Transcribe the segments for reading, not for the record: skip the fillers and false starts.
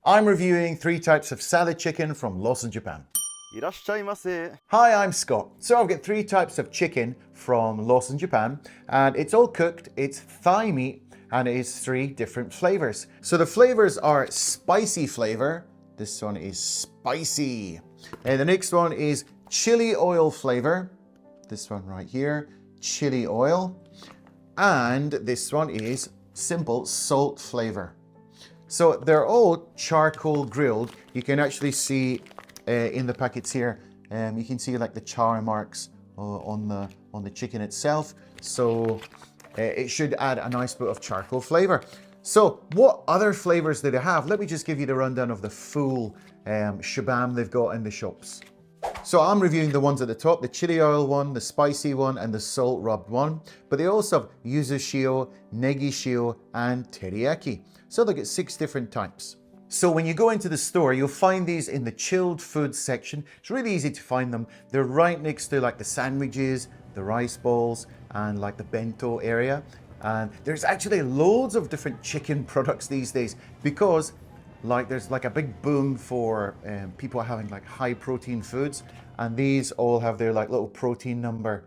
I'm reviewing 3 types of salad chicken from Lawson Japan. いらっしゃいませ。 Hi, I'm Scott. So I've got 3 types of chicken from Lawson Japan, and it's all cooked, it's thigh meat, and it is 3 different flavors. So the flavors are spicy flavor. This one is spicy. And the next one is chili oil flavor. This one right here, chili oil. And this one is simple salt flavor. So they're all charcoal grilled. You can actually see in the packets here, you can see like the char marks on the chicken itself. So it should add a nice bit of charcoal flavor. So what other flavors do they have? Let me just give you the rundown of the full shabam they've got in the shops. So I'm reviewing the ones at the top, the chili oil one, the spicy one, and the salt rubbed one. But they also have yuzu shio, negi shio, and teriyaki. So they get 6 different types. So when you go into the store, you'll find these in the chilled food section. It's really easy to find them. They're right next to like the sandwiches, the rice balls, and like the bento area. And there's actually loads of different chicken products these days because like there's like a big boom for people having like high protein foods, and these all have their like little protein number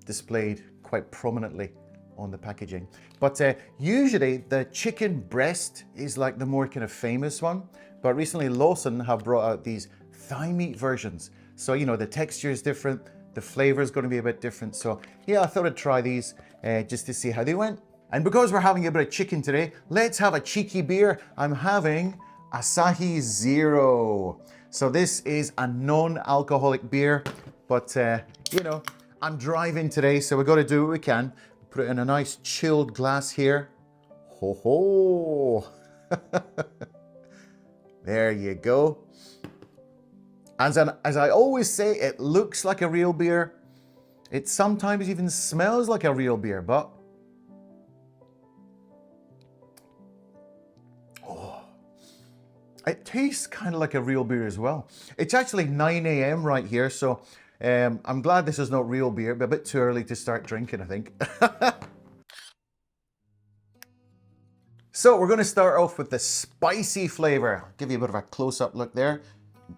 displayed quite prominently on the packaging. But usually the chicken breast is like the more kind of famous one, but recently Lawson have brought out these thigh meat versions. So you know the texture is different, the flavor is going to be a bit different. So yeah, I thought I'd try these just to see how they went. And because we're having a bit of chicken today, let's have a cheeky beer. I'm having Asahi Zero. So this is a non-alcoholic beer, but you know, I'm driving today, so we've got to do what we can. Put it in a nice chilled glass here. Ho ho! There you go. As I always say, it looks like a real beer. It sometimes even smells like a real beer, but it tastes kind of like a real beer as well. It's actually 9 a.m. right here, so I'm glad this is not real beer, but a bit too early to start drinking, I think. So we're going to start off with the spicy flavor. I'll give you a bit of a close-up look there.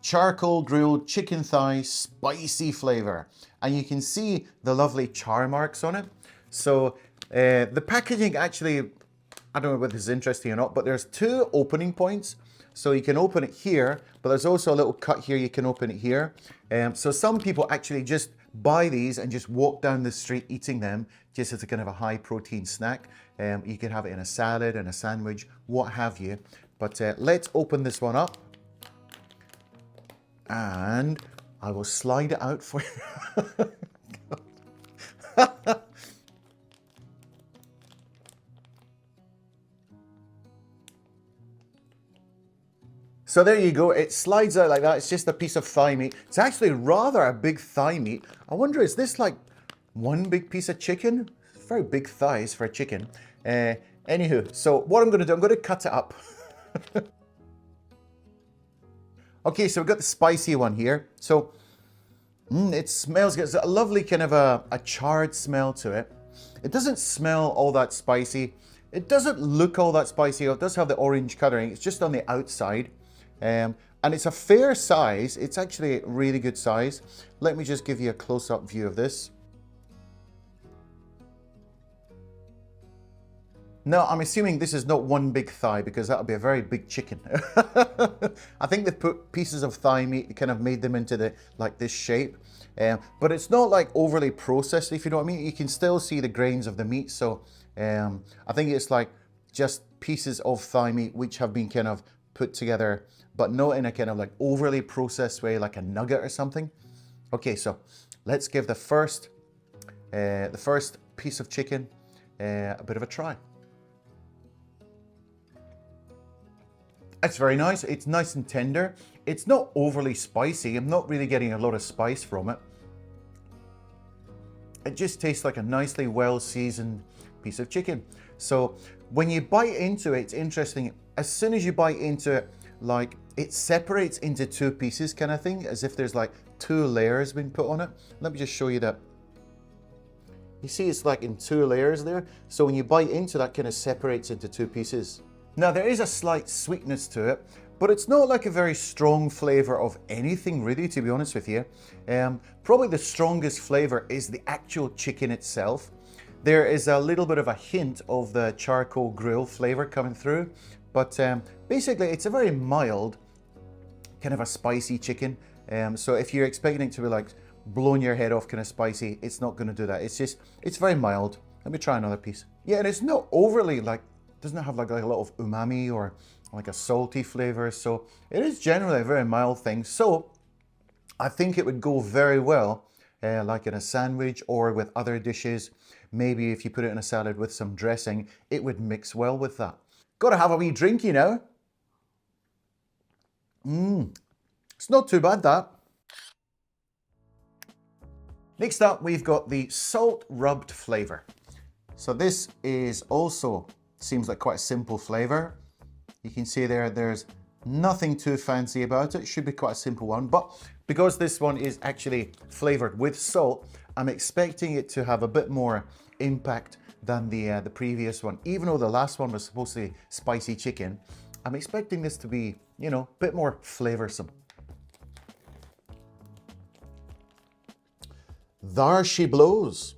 Charcoal grilled chicken thigh, spicy flavor. And you can see the lovely char marks on it. So the packaging actually, I don't know whether this is interesting or not, but there's 2 opening points. So you can open it here, but there's also a little cut here, you can open it here. So some people actually just buy these and just walk down the street eating them, just as a kind of a high protein snack. You can have it in a salad, in a sandwich, what have you. But let's open this one up. And I will slide it out for you. So there you go, it slides out like that. It's just a piece of thigh meat. It's actually rather a big thigh meat. I wonder, is this like one big piece of chicken? Very big thighs for a chicken. Anywho, so what I'm going to do, I'm going to cut it up. Okay, so we've got the spicy one here. So it smells good. It's a lovely kind of a charred smell to it. It doesn't smell all that spicy. It doesn't look all that spicy. It does have the orange coloring. It's just on the outside. And it's a fair size. It's actually a really good size. Let me just give you a close-up view of this. No, I'm assuming this is not one big thigh because that would be a very big chicken. I think they've put pieces of thigh meat, kind of made them into the like this shape. But it's not like overly processed, if you know what I mean. You can still see the grains of the meat. So I think it's like just pieces of thigh meat which have been kind of put together, but not in a kind of like overly processed way, like a nugget or something. Okay, so let's give the first piece of chicken a bit of a try. It's very nice. It's nice and tender. It's not overly spicy. I'm not really getting a lot of spice from it. It just tastes like a nicely well-seasoned piece of chicken. So when you bite into it, it's interesting. As soon as you bite into it, like it separates into 2 pieces kind of thing, as if there's like 2 layers been put on it. Let me just show you that. You see it's like in 2 layers there. So when you bite into that, kind of separates into 2 pieces. Now there is a slight sweetness to it, but it's not like a very strong flavor of anything really, to be honest with you. Probably the strongest flavor is the actual chicken itself. There is a little bit of a hint of the charcoal grill flavor coming through, but basically it's a very mild, kind of a spicy chicken. So if you're expecting it to be like blowing your head off kind of spicy, it's not going to do that. It's very mild. Let me try another piece. Yeah, and it's not overly like, doesn't have like a lot of umami or like a salty flavor. So it is generally a very mild thing. So I think it would go very well like in a sandwich or with other dishes. Maybe if you put it in a salad with some dressing, it would mix well with that. Gotta have a wee drink, you know. It's not too bad, that. Next up, we've got the salt rubbed flavor. So this is also, seems like quite a simple flavor. You can see there's nothing too fancy about it. Should be quite a simple one, but because this one is actually flavored with salt, I'm expecting it to have a bit more impact than the previous one. Even though the last one was supposed to be spicy chicken, I'm expecting this to be, you know, a bit more flavorsome. There she blows.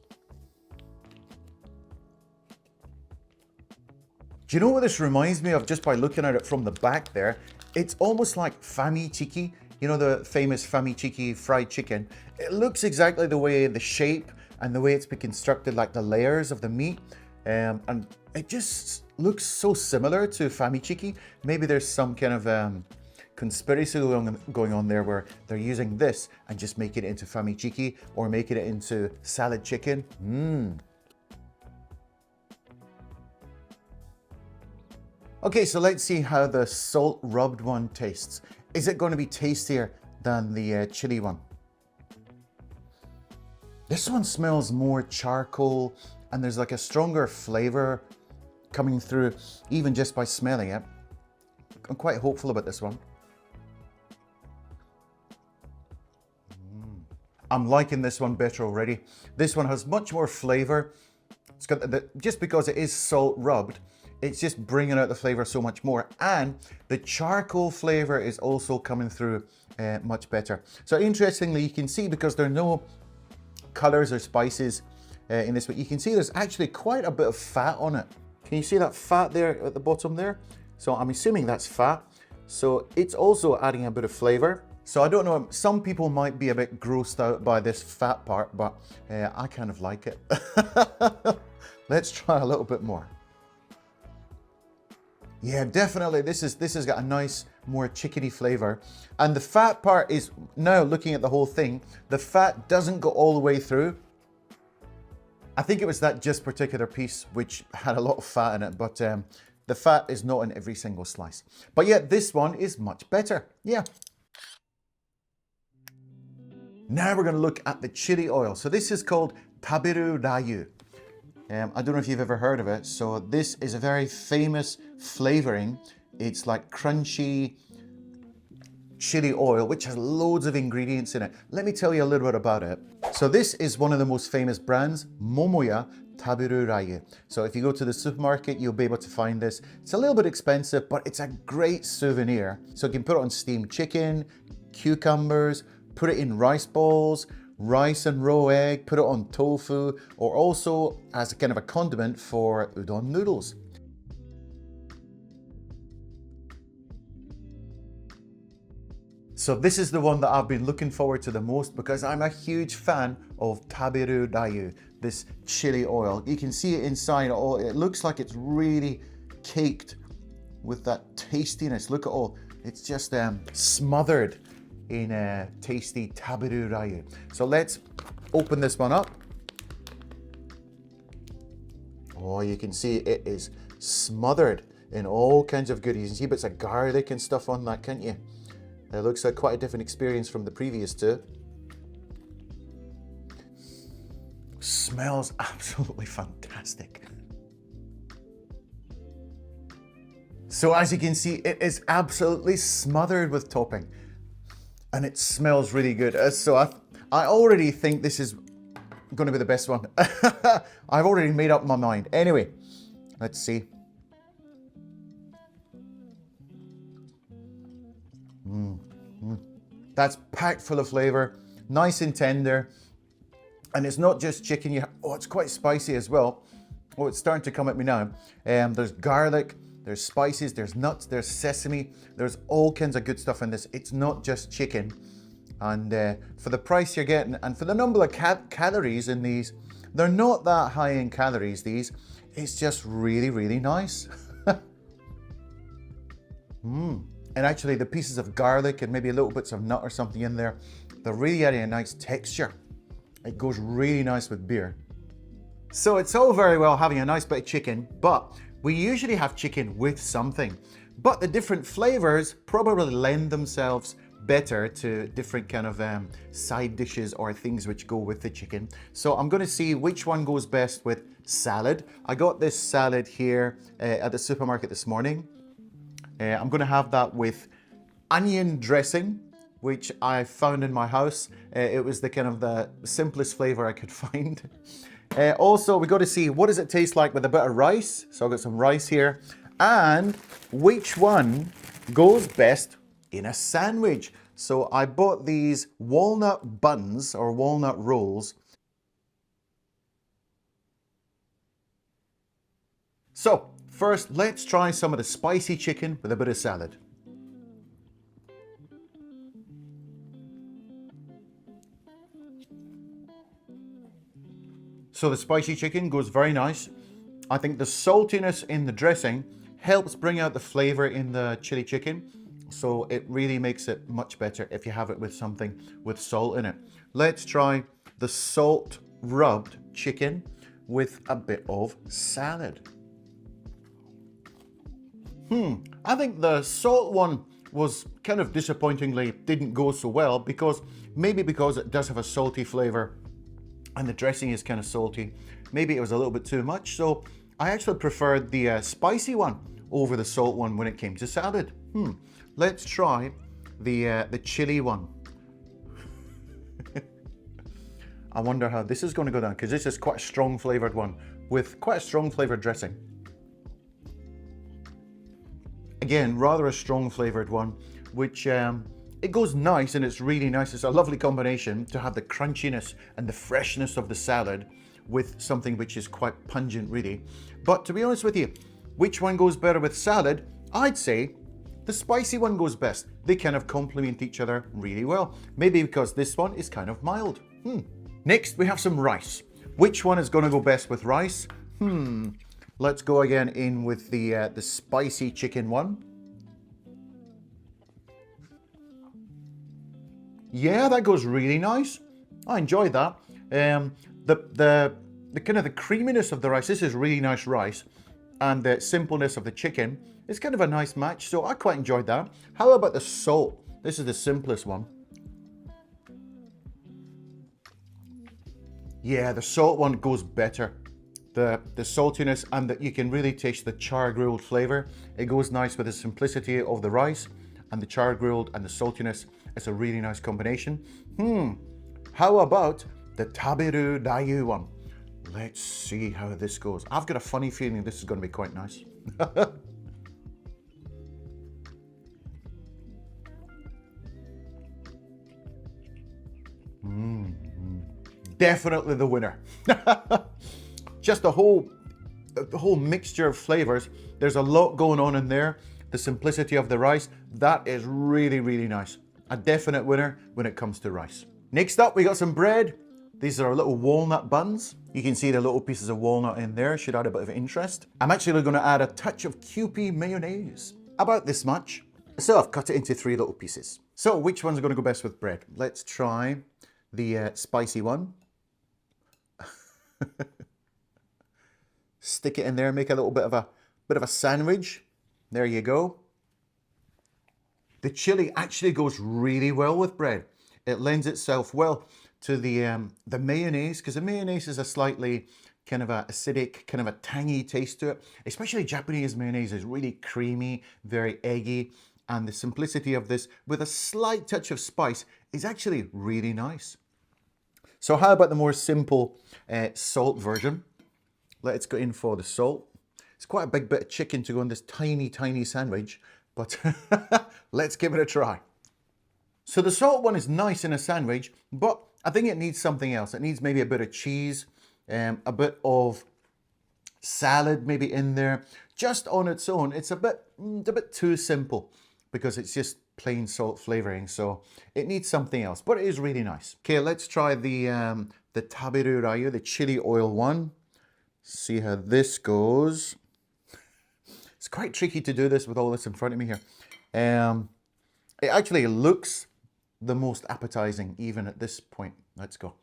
Do you know what this reminds me of just by looking at it from the back there? It's almost like famichiki. You know, the famous famichiki fried chicken. It looks exactly the way, the shape and the way it's been constructed, like the layers of the meat. And it just looks so similar to famichiki. Maybe there's some kind of conspiracy going on there where they're using this and just making it into famichiki or making it into salad chicken. Okay, so let's see how the salt rubbed one tastes. Is it going to be tastier than the chili one? This one smells more charcoal and there's like a stronger flavor coming through even just by smelling it. I'm quite hopeful about this one. I'm liking this one better already. This one has much more flavor. It's got just because it is salt rubbed, it's just bringing out the flavor so much more. And the charcoal flavor is also coming through much better. So interestingly, you can see because there are no colors or spices in this, but you can see there's actually quite a bit of fat on it. Can you see that fat there at the bottom there? So I'm assuming that's fat. So it's also adding a bit of flavor. So I don't know, some people might be a bit grossed out by this fat part, but I kind of like it. Let's try a little bit more. Yeah, definitely, this has got a nice, more chickeny flavor. And the fat part is, now looking at the whole thing, the fat doesn't go all the way through. I think it was that just particular piece which had a lot of fat in it, but the fat is not in every single slice. But yeah, this one is much better, yeah. Now we're going to look at the chili oil. So this is called taberu rayu. I don't know if you've ever heard of it. So this is a very famous flavoring. It's like crunchy chili oil, which has loads of ingredients in it. Let me tell you a little bit about it. So this is one of the most famous brands, Momoya Taberu Rayu. So if you go to the supermarket, you'll be able to find this. It's a little bit expensive, but it's a great souvenir. So you can put it on steamed chicken, cucumbers, put it in rice balls, rice and raw egg, put it on tofu, or also as a kind of a condiment for udon noodles. So this is the one that I've been looking forward to the most because I'm a huge fan of taberu rayu, this chili oil. You can see it inside, it looks like it's really caked with that tastiness. Look at all, it's just smothered in tasty taberu rayu. So let's open this one up. Oh, you can see it is smothered in all kinds of goodies. You can see bits of garlic and stuff on that, can't you? It looks like quite a different experience from the previous two. Smells absolutely fantastic. So as you can see, it is absolutely smothered with topping. And it smells really good. So I already think this is going to be the best one. I've already made up my mind. Anyway, let's see. That's packed full of flavor, nice and tender. And it's not just chicken. Oh, it's quite spicy as well. Oh, it's starting to come at me now. There's garlic, there's spices, there's nuts, there's sesame. There's all kinds of good stuff in this. It's not just chicken. And for the price you're getting, and for the number of calories in these, they're not that high in calories, these. It's just really, really nice. And actually, the pieces of garlic and maybe a little bits of nut or something in there, they're really adding a nice texture. It goes really nice with beer. So it's all very well having a nice bit of chicken, but we usually have chicken with something. But the different flavors probably lend themselves better to different kind of side dishes or things which go with the chicken. So I'm going to see which one goes best with salad. I got this salad here at the supermarket this morning. I'm going to have that with onion dressing, which I found in my house. It was the kind of the simplest flavor I could find. Also, we got to see what does it taste like with a bit of rice. So I've got some rice here. And which one goes best in a sandwich. So I bought these walnut buns or walnut rolls. So first, let's try some of the spicy chicken with a bit of salad. So the spicy chicken goes very nice. I think the saltiness in the dressing helps bring out the flavor in the chili chicken. So it really makes it much better if you have it with something with salt in it. Let's try the salt rubbed chicken with a bit of salad. I think the salt one was kind of disappointingly didn't go so well because it does have a salty flavor and the dressing is kind of salty. Maybe it was a little bit too much. So I actually preferred the spicy one over the salt one when it came to salad. Let's try the chili one. I wonder how this is going to go down because this is quite a strong flavored one with quite a strong flavored dressing. Again, rather a strong flavored one, which it goes nice and it's really nice. It's a lovely combination to have the crunchiness and the freshness of the salad with something which is quite pungent really. But to be honest with you, which one goes better with salad? I'd say the spicy one goes best. They kind of complement each other really well. Maybe because this one is kind of mild. Next, we have some rice. Which one is going to go best with rice? Let's go again in with the spicy chicken one. Yeah, that goes really nice. I enjoyed that. The kind of the creaminess of the rice. This is really nice rice, and the simpleness of the chicken is kind of a nice match. So I quite enjoyed that. How about the salt? This is the simplest one. Yeah, the salt one goes better. The saltiness and you can really taste the char grilled flavor. It goes nice with the simplicity of the rice and the char grilled and the saltiness. It's a really nice combination. How about the taberu dayu one? Let's see how this goes. I've got a funny feeling this is going to be quite nice. Definitely the winner. Just the whole mixture of flavors. There's a lot going on in there. The simplicity of the rice, that is really, really nice. A definite winner when it comes to rice. Next up, we got some bread. These are our little walnut buns. You can see the little pieces of walnut in there. Should add a bit of interest. I'm actually going to add a touch of Kewpie mayonnaise. About this much. So I've cut it into 3 little pieces. So which one's going to go best with bread? Let's try the spicy one. Stick it in there, make a little bit of a sandwich. There you go. The chili actually goes really well with bread. It lends itself well to the mayonnaise, because the mayonnaise is a slightly kind of a acidic, kind of a tangy taste to it. Especially Japanese mayonnaise is really creamy, very eggy, and the simplicity of this with a slight touch of spice is actually really nice. So how about the more simple salt version? Let's go in for the salt. It's quite a big bit of chicken to go in this tiny, tiny sandwich, but let's give it a try. So the salt one is nice in a sandwich, but I think it needs something else. It needs maybe a bit of cheese, a bit of salad maybe in there. Just on its own, it's a bit too simple because it's just plain salt flavoring. So it needs something else, but it is really nice. Okay, let's try the tabiru rayu, the chili oil one. See how this goes. It's quite tricky to do this with all this in front of me here. It actually looks the most appetizing even at this point. Let's go.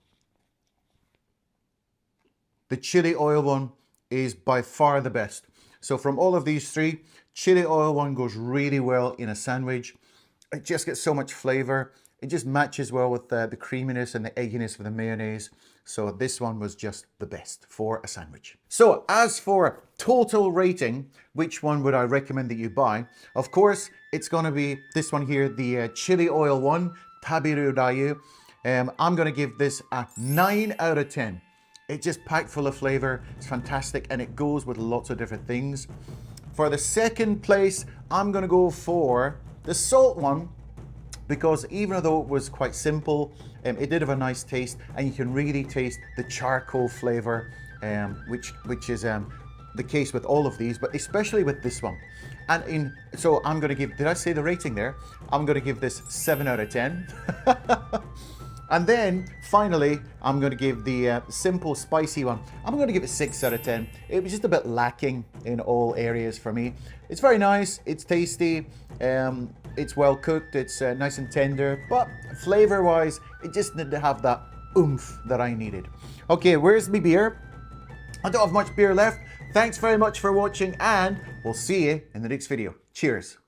The chili oil one is by far the best. So from all of these three, chili oil one goes really well in a sandwich. It just gets so much flavor. It just matches well with the creaminess and the egginess of the mayonnaise. So this one was just the best for a sandwich. So as for total rating, which one would I recommend that you buy? Of course, it's going to be this one here, the chili oil one, tabiru rayu. I'm going to give this a 9 out of 10. It's just packed full of flavor. It's fantastic, and it goes with lots of different things. For the second place, I'm going to go for the salt one, because even though it was quite simple, it did have a nice taste, and you can really taste the charcoal flavor, which is the case with all of these, but especially with this one. And so I'm going to give, did I say the rating there? I'm going to give this 7 out of 10. And then finally, I'm going to give the simple spicy one, I'm going to give it 6 out of 10. It was just a bit lacking in all areas for me. It's very nice, it's tasty, it's well cooked, it's nice and tender, but flavor wise, it just didn't have that oomph that I needed. Okay, where's my beer? I don't have much beer left. Thanks very much for watching, and we'll see you in the next video. Cheers.